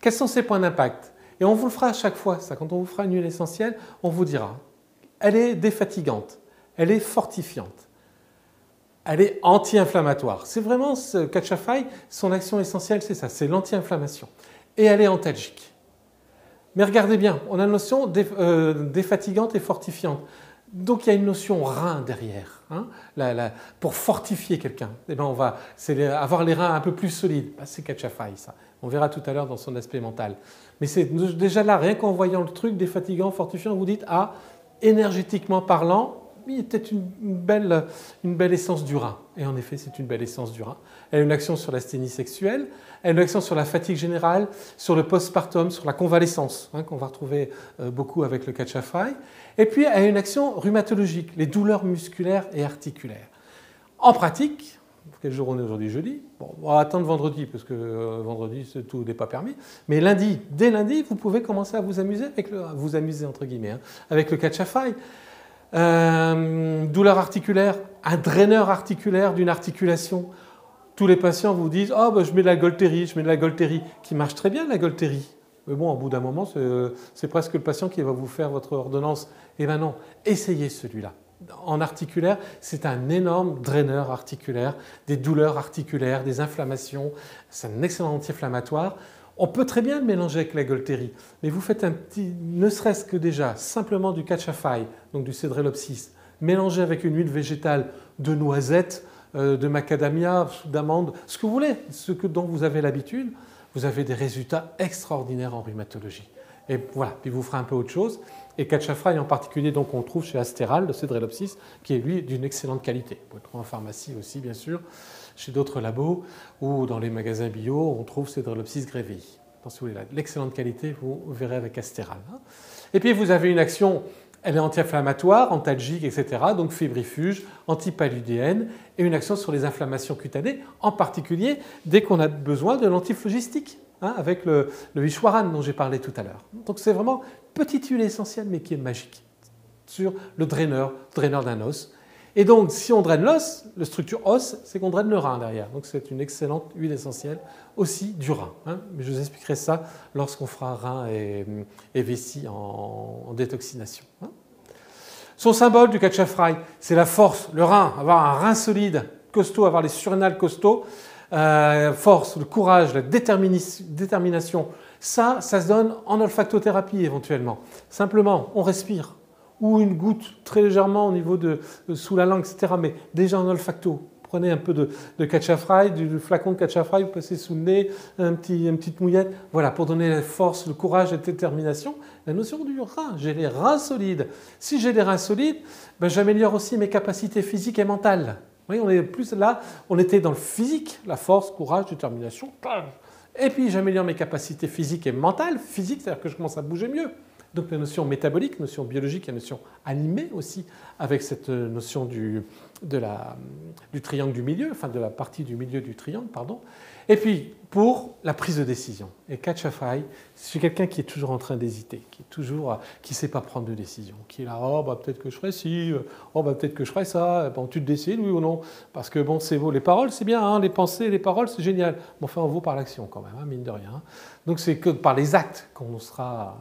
Quels sont ces points d'impact ? Et on vous le fera à chaque fois, ça. Quand on vous fera une huile essentielle, on vous dira. Elle est défatigante, elle est fortifiante, elle est anti-inflammatoire. C'est vraiment ce Cachafai, son action essentielle, c'est ça, c'est l'anti-inflammation. Et elle est antalgique. Mais regardez bien, on a une notion défatigante et fortifiante. Donc il y a une notion rein derrière. Pour fortifier quelqu'un, c'est avoir les reins un peu plus solides. C'est Cachafai, ça. On verra tout à l'heure dans son aspect mental. Mais c'est déjà là, rien qu'en voyant le truc défatigant, fortifiant, vous dites, énergétiquement parlant, il y a peut-être une belle essence du rein. Et en effet, c'est une belle essence du rein. Elle a une action sur l'asthénie sexuelle, elle a une action sur la fatigue générale, sur le postpartum, sur la convalescence, qu'on va retrouver beaucoup avec le Cachafai. Et puis, elle a une action rhumatologique, les douleurs musculaires et articulaires. En pratique, quel jour on est aujourd'hui? Jeudi. Bon, on va attendre vendredi, parce que vendredi, tout n'est pas permis. Mais lundi, dès lundi, vous pouvez commencer à vous amuser, entre guillemets, avec le Cachafai. Douleur articulaire, un draineur articulaire d'une articulation. Tous les patients vous disent « je mets de la Golteri, qui marche très bien, la Golteri. » Mais bon, au bout d'un moment, c'est presque le patient qui va vous faire votre ordonnance. Eh bien non, essayez celui-là. En articulaire, c'est un énorme draineur articulaire, des douleurs articulaires, des inflammations. C'est un excellent anti-inflammatoire. On peut très bien le mélanger avec la Golteri, mais vous faites un petit, ne serait-ce que déjà, simplement du Cachafai, donc du Cédrelopsis, mélangé avec une huile végétale de noisette, de macadamia, d'amande, ce que vous voulez, dont vous avez l'habitude, vous avez des résultats extraordinaires en rhumatologie. Et voilà, puis vous ferez un peu autre chose. Et Cachafai en particulier, donc on le trouve chez Astéral, le Cédrelopsis, qui est lui d'une excellente qualité. Vous pouvez le trouver en pharmacie aussi, bien sûr, chez d'autres labos ou dans les magasins bio, on trouve Cédrelopsis grevei. Si vous voulez l'excellente qualité, vous verrez avec Astéral. Et puis vous avez une action, elle est anti-inflammatoire, antalgique, etc., donc fébrifuge, antipaludéenne, et une action sur les inflammations cutanées, en particulier dès qu'on a besoin de l'antiphlogistique, avec le nichoirane dont j'ai parlé tout à l'heure. Donc c'est vraiment une petite huile essentielle, mais qui est magique, sur le draineur d'un os. Et donc, si on draine l'os, la structure os, c'est qu'on draine le rein derrière. Donc, c'est une excellente huile essentielle aussi du rein. Mais je vous expliquerai ça lorsqu'on fera rein et vessie en détoxination. Son symbole du Cachafai, c'est la force, le rein, avoir un rein solide. costauds, avoir les surrénales costauds, force, le courage, la détermination, ça se donne en olfactothérapie éventuellement. Simplement, on respire, ou une goutte très légèrement au niveau sous la langue, etc. Mais déjà en olfacto. Prenez un peu de Catch-a-Fry, du flacon de Catch-a-Fry, vous passez sous le nez, une petite mouillette. Voilà, pour donner la force, le courage et la détermination. La notion du rein, j'ai les reins solides. Si j'ai des reins solides, ben, j'améliore aussi mes capacités physiques et mentales. Vous voyez, on est plus là, on était dans le physique, la force, courage, détermination. Et puis j'améliore mes capacités physiques et mentales. Physique, c'est-à-dire que je commence à bouger mieux. Donc la notion métabolique, notion biologique et notion animée aussi, avec cette notion du triangle du milieu, enfin de la partie du milieu du triangle, pardon. Et puis pour la prise de décision. Et Catch-a-Fry, c'est quelqu'un qui est toujours en train d'hésiter, qui ne sait pas prendre de décision, qui est là, oh bah peut-être que je ferai ci, oh bah peut-être que je ferai ça, bon, tu te décides, oui ou non, parce que bon, c'est beau, les paroles c'est bien, hein, les pensées, les paroles c'est génial, mais enfin on vaut par l'action quand même, hein, mine de rien. Hein. Donc c'est que par les actes qu'on sera...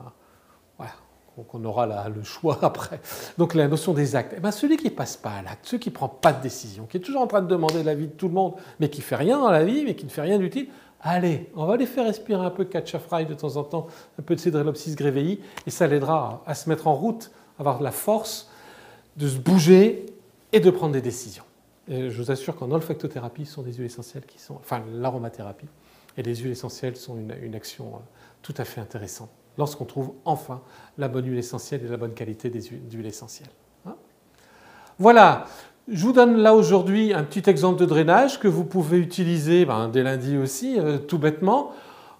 Donc on aura le choix après. Donc la notion des actes. Eh bien, celui qui ne passe pas à l'acte, celui qui ne prend pas de décision, qui est toujours en train de demander l'avis de tout le monde, mais qui ne fait rien dans la vie, mais qui ne fait rien d'utile, allez, on va les faire respirer un peu de Catch-a-Fry de temps en temps, un peu de Cedrelopsis grevei, et ça l'aidera à se mettre en route, à avoir la force de se bouger et de prendre des décisions. Et je vous assure qu'en olfactothérapie, ce sont des huiles essentielles qui sont, enfin l'aromathérapie, et les huiles essentielles sont une action tout à fait intéressante lorsqu'on trouve enfin la bonne huile essentielle et la bonne qualité des huiles essentielles. Voilà, je vous donne là aujourd'hui un petit exemple de drainage que vous pouvez utiliser dès lundi aussi, tout bêtement,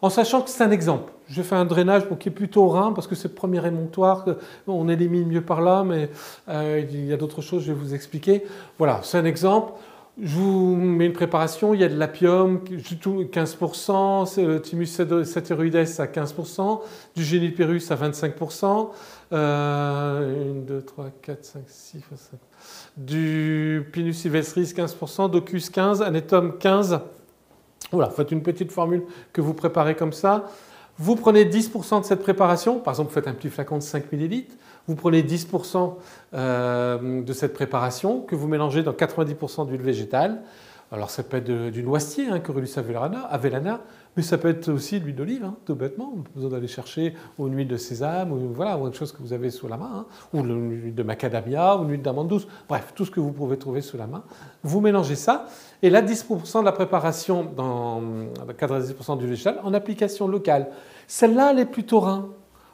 en sachant que c'est un exemple. Je fais un drainage qui est plutôt rein parce que c'est le premier émonctoire, on élimine mieux par là, mais il y a d'autres choses, je vais vous expliquer. Voilà, c'est un exemple. Je vous mets une préparation, il y a de l'apium, 15%, le thymus satyroides à 15%, du Génipérus à 25%, 1, 2, 3, 4, 5, 6, 7, du Pinus sylvestris 15%, Docus 15%, Anétum 15%. Voilà, faites une petite formule que vous préparez comme ça. Vous prenez 10% de cette préparation, par exemple vous faites un petit flacon de 5 ml, vous prenez 10% de cette préparation que vous mélangez dans 90% d'huile végétale. Alors ça peut être du noisetier, Corylus avellana, mais ça peut être aussi de l'huile d'olive, tout bêtement. Vous allez chercher ou une huile de sésame, ou quelque chose que vous avez sous la main, ou l'huile de macadamia, ou l'huile d'amande douce, bref, tout ce que vous pouvez trouver sous la main. Vous mélangez ça, et là 10% de la préparation dans 90% d'huile végétale en application locale. Celle-là, elle est plutôt rein.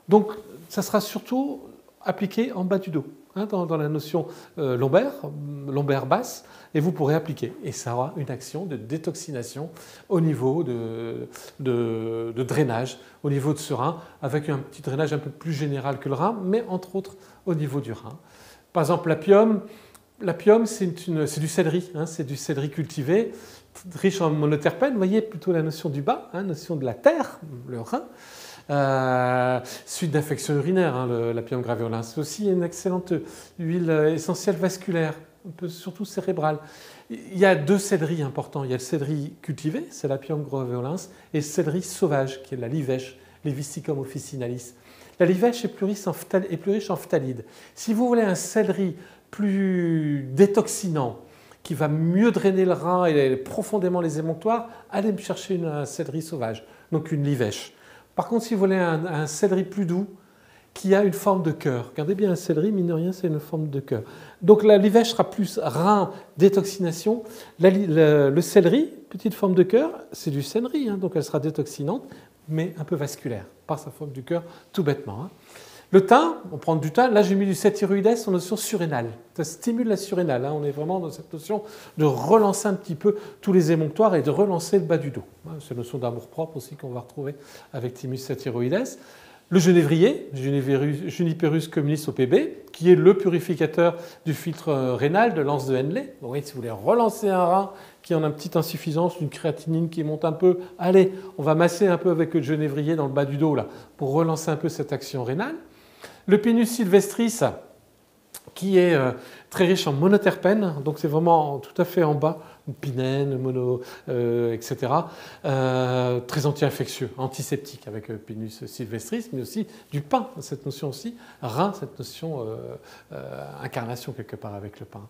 Donc ça sera surtout appliqué en bas du dos, dans la notion lombaire basse, et vous pourrez appliquer. Et ça aura une action de détoxination au niveau de drainage, au niveau de ce rein, avec un petit drainage un peu plus général que le rein, mais entre autres au niveau du rein. Par exemple, l'apium, c'est du céleri, c'est du céleri cultivé, riche en monoterpènes. Vous voyez plutôt la notion du bas, notion de la terre, le rein. Suite d'infection urinaire, l'apium graveolens. C'est aussi une excellente huile essentielle vasculaire, un peu surtout cérébrale. Il y a deux céleris importants. Il y a le céleri cultivé, c'est l'apium graveolens, et le céleri sauvage, qui est la livèche, Levisticum officinalis. La livèche est plus riche en phthalide. Si vous voulez un céleri plus détoxinant, qui va mieux drainer le rein et profondément les émonctoires, allez me chercher un céleri sauvage, donc une livèche. Par contre, si vous voulez un céleri plus doux, qui a une forme de cœur, regardez bien un céleri, mine de rien, c'est une forme de cœur. Donc la livèche sera plus rein, détoxination. Le céleri, petite forme de cœur, c'est du céleri, donc elle sera détoxinante, mais un peu vasculaire, par sa forme du cœur, tout bêtement. Le thym, on prend du thym, là j'ai mis du satyroïdes en notion surrénale. Ça stimule la surrénale, on est vraiment dans cette notion de relancer un petit peu tous les émonctoires et de relancer le bas du dos. C'est une notion d'amour-propre aussi qu'on va retrouver avec thymus satyroïdes. Le genévrier, Juniperus communis OPB, qui est le purificateur du filtre rénal de l'anse de Henle. Donc, si vous voulez relancer un rein qui en a une petite insuffisance, une créatinine qui monte un peu, allez, on va masser un peu avec le genévrier dans le bas du dos là, pour relancer un peu cette action rénale. Le Pinus sylvestris, qui est très riche en monoterpènes, donc c'est vraiment tout à fait en bas, pinène, etc. Très anti-infectieux, antiseptique avec Pinus sylvestris, mais aussi du pin, cette notion aussi, rein, cette notion incarnation quelque part avec le pin.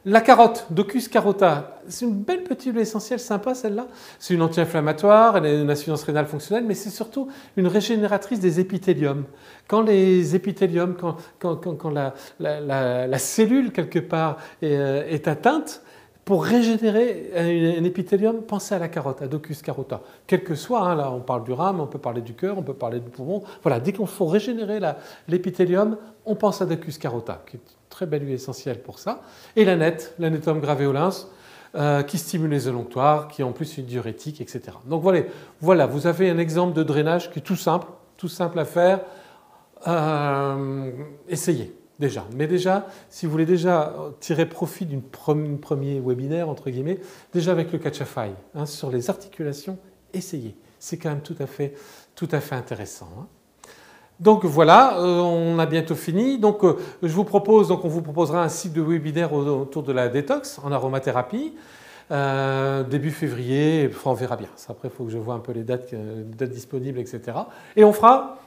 La carotte, Docus carota, c'est une belle petite huile essentielle sympa celle-là. C'est une anti-inflammatoire, elle a une insuffisance rénale fonctionnelle, mais c'est surtout une régénératrice des épithéliums. Quand les épithéliums, quand la cellule quelque part est atteinte, pour régénérer un épithélium, pensez à la carotte, à Docus carota. Quel que soit, hein, là on parle du rame, on peut parler du cœur, on peut parler du poumon. Voilà, dès qu'il faut régénérer l'épithélium, on pense à Docus carota, qui est une très belle huile essentielle pour ça. Et l'Anetum graveolens, qui stimule les élonctoires, qui est en plus une diurétique, etc. Donc voilà, vous avez un exemple de drainage qui est tout simple à faire. Essayez. Déjà. Mais déjà, si vous voulez déjà tirer profit d'un premier webinaire, entre guillemets, déjà avec le Catch-a-File, hein, sur les articulations, essayez. C'est quand même tout à fait intéressant. Hein. Donc voilà, on a bientôt fini. Donc on vous proposera un cycle de webinaire autour de la détox en aromathérapie. Début février, on verra bien. Après, il faut que je vois un peu les dates disponibles, etc. Et on fera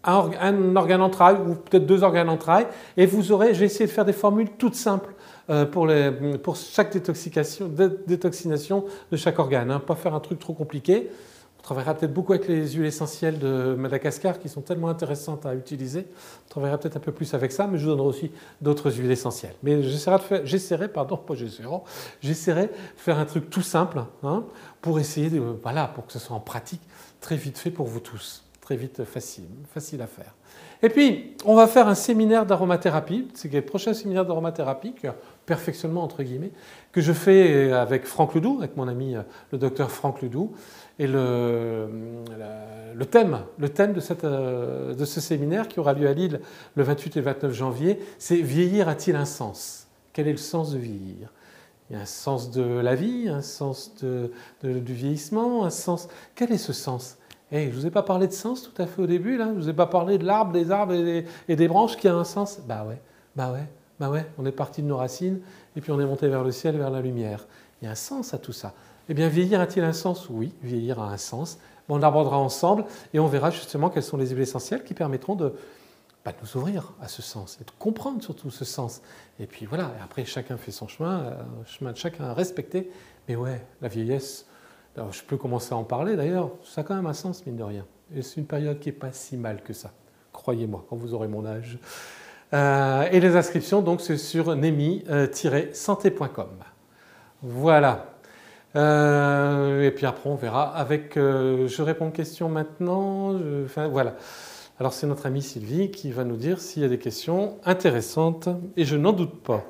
un organe entraille ou peut-être 2 organes entrailles et vous aurez, j'ai essayé de faire des formules toutes simples pour chaque détoxination de chaque organe, hein. Pas faire un truc trop compliqué. On travaillera peut-être beaucoup avec les huiles essentielles de Madagascar qui sont tellement intéressantes à utiliser. On travaillera peut-être un peu plus avec ça, mais je vous donnerai aussi d'autres huiles essentielles. Mais j'essaierai de faire un truc tout simple, hein, pour essayer pour que ce soit en pratique très vite fait pour vous tous. Très vite, facile à faire. Et puis, on va faire un séminaire d'aromathérapie. C'est le prochain séminaire d'aromathérapie, perfectionnement entre guillemets, que je fais avec Franck Ledoux, avec mon ami le docteur Franck Ledoux. Et le thème de ce séminaire qui aura lieu à Lille le 28 et 29 janvier, c'est « Vieillir a-t-il un sens ?» Quel est le sens de vieillir? Il y a un sens de la vie, un sens du vieillissement, un sens... Quel est ce sens? Hey, je ne vous ai pas parlé de sens tout à fait au début, là. Je ne vous ai pas parlé de l'arbre, des arbres et des branches qui a un sens. Bah ouais. On est parti de nos racines et puis on est monté vers le ciel, vers la lumière. Il y a un sens à tout ça. Eh bien, vieillir a-t-il un sens? Oui, vieillir a un sens. On l'abordera ensemble et on verra justement quelles sont les huiles essentielles qui permettront de nous ouvrir à ce sens et de comprendre surtout ce sens. Et puis voilà, et après chacun fait son chemin, le chemin de chacun à respecter. Mais ouais, la vieillesse... Alors, je peux commencer à en parler d'ailleurs, ça a quand même un sens mine de rien. Et c'est une période qui n'est pas si mal que ça, croyez-moi, quand vous aurez mon âge. Et les inscriptions, donc, c'est sur nemi-santé.com. Voilà. Et puis après, on verra avec... je réponds aux questions maintenant. Voilà. Alors, c'est notre amie Sylvie qui va nous dire s'il y a des questions intéressantes, et je n'en doute pas.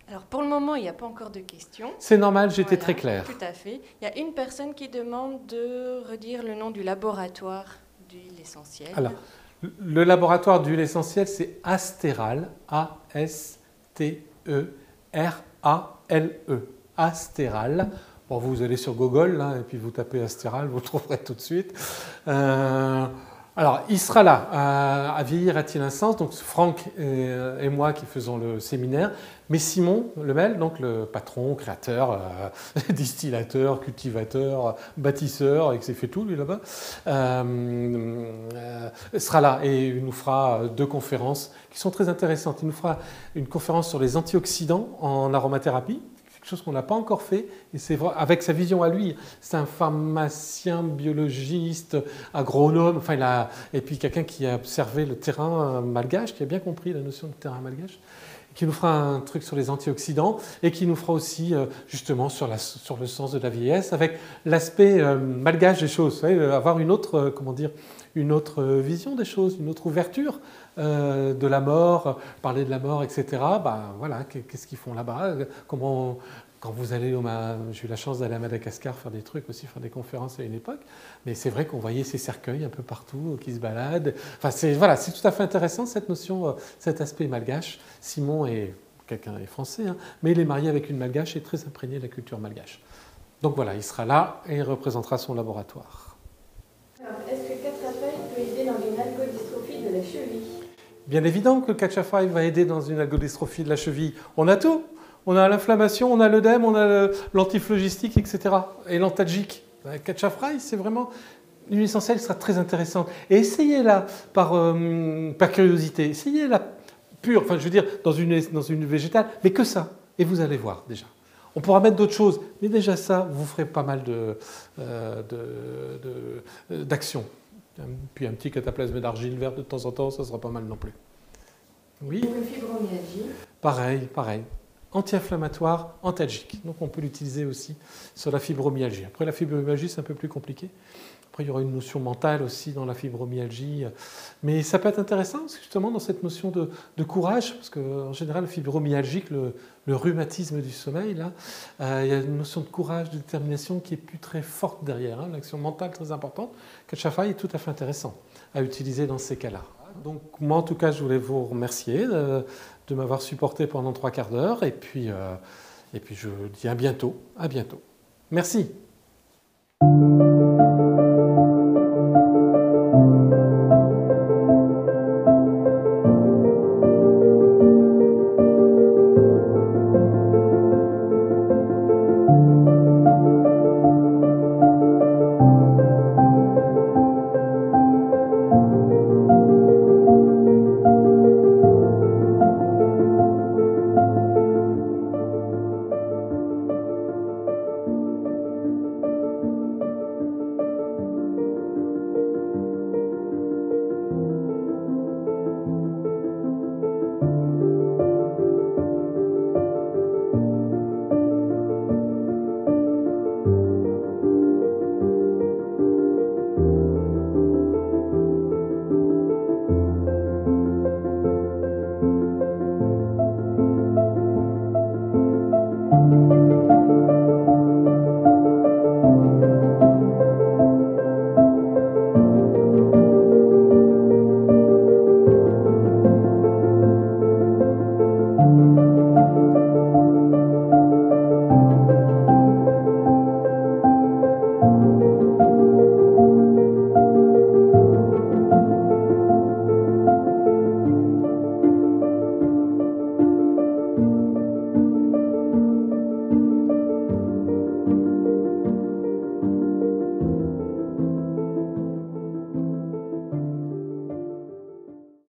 Alors pour le moment, il n'y a pas encore de questions. C'est normal, j'étais très clair. Tout à fait. Il y a une personne qui demande de redire le nom du laboratoire d'huile essentielle. Alors, le laboratoire d'huile essentielle, c'est Astéral, A-S-T-E-R-A-L-E. Astéral. Bon, vous allez sur Google, là, et puis vous tapez Astéral, vous le trouverez tout de suite. Alors, il sera là, à Vieillir a-t-il un sens? Donc, Franck et moi qui faisons le séminaire, mais Simon Lemel, donc le patron, créateur, distillateur, cultivateur, bâtisseur, et qui s'est fait tout lui là-bas, sera là et il nous fera 2 conférences qui sont très intéressantes. Il nous fera une conférence sur les antioxydants en aromathérapie, quelque chose qu'on n'a pas encore fait, et c'est vrai, avec sa vision à lui. C'est un pharmacien, biologiste, agronome, enfin et puis quelqu'un qui a observé le terrain malgache, qui a bien compris la notion de terrain malgache, qui nous fera un truc sur les antioxydants et qui nous fera aussi justement sur le sens de la vieillesse, avec l'aspect malgache des choses, vous savez, avoir une autre vision des choses, une autre ouverture de la mort, parler de la mort, etc. Voilà, qu'est-ce qu'ils font là-bas? Comment, quand vous allez j'ai eu la chance d'aller à Madagascar faire des trucs aussi, faire des conférences à une époque, mais c'est vrai qu'on voyait ces cercueils un peu partout qui se baladent. Enfin, c'est tout à fait intéressant cette notion, cet aspect malgache. Simon est français, hein, mais il est marié avec une malgache et très imprégné de la culture malgache. Donc voilà, il sera là et il représentera son laboratoire. Alors, est-ce que Catch-a-File peut aider dans une algodystrophie de la cheville? Bien évidemment que le Catch-a-File va aider dans une algodystrophie de la cheville. On a tout. On a l'inflammation, on a l'œdème, on a l'antiphlogistique, etc. Et l'antalgique. Catch-a-File, c'est vraiment une huile essentielle qui sera très intéressante. Et essayez-la par curiosité. Essayez-la pure, enfin je veux dire dans une végétale, mais que ça. Et vous allez voir déjà. On pourra mettre d'autres choses, mais déjà ça, vous ferez pas mal d'actions. Puis un petit cataplasme d'argile verte de temps en temps, ça sera pas mal non plus. Oui. Pour une fibromyalgie. Pareil. Anti-inflammatoire, antalgique. Donc on peut l'utiliser aussi sur la fibromyalgie. Après la fibromyalgie, c'est un peu plus compliqué. Après, il y aura une notion mentale aussi dans la fibromyalgie. Mais ça peut être intéressant, justement, dans cette notion de courage, parce qu'en général, fibromyalgique, le rhumatisme du sommeil, là, il y a une notion de courage, de détermination qui est plus très forte derrière. Hein, l'action mentale très importante. Ketchafai est tout à fait intéressant à utiliser dans ces cas-là. Donc, moi, en tout cas, je voulais vous remercier de m'avoir supporté pendant 3 quarts d'heure. Et puis, je vous dis à bientôt. À bientôt. Merci.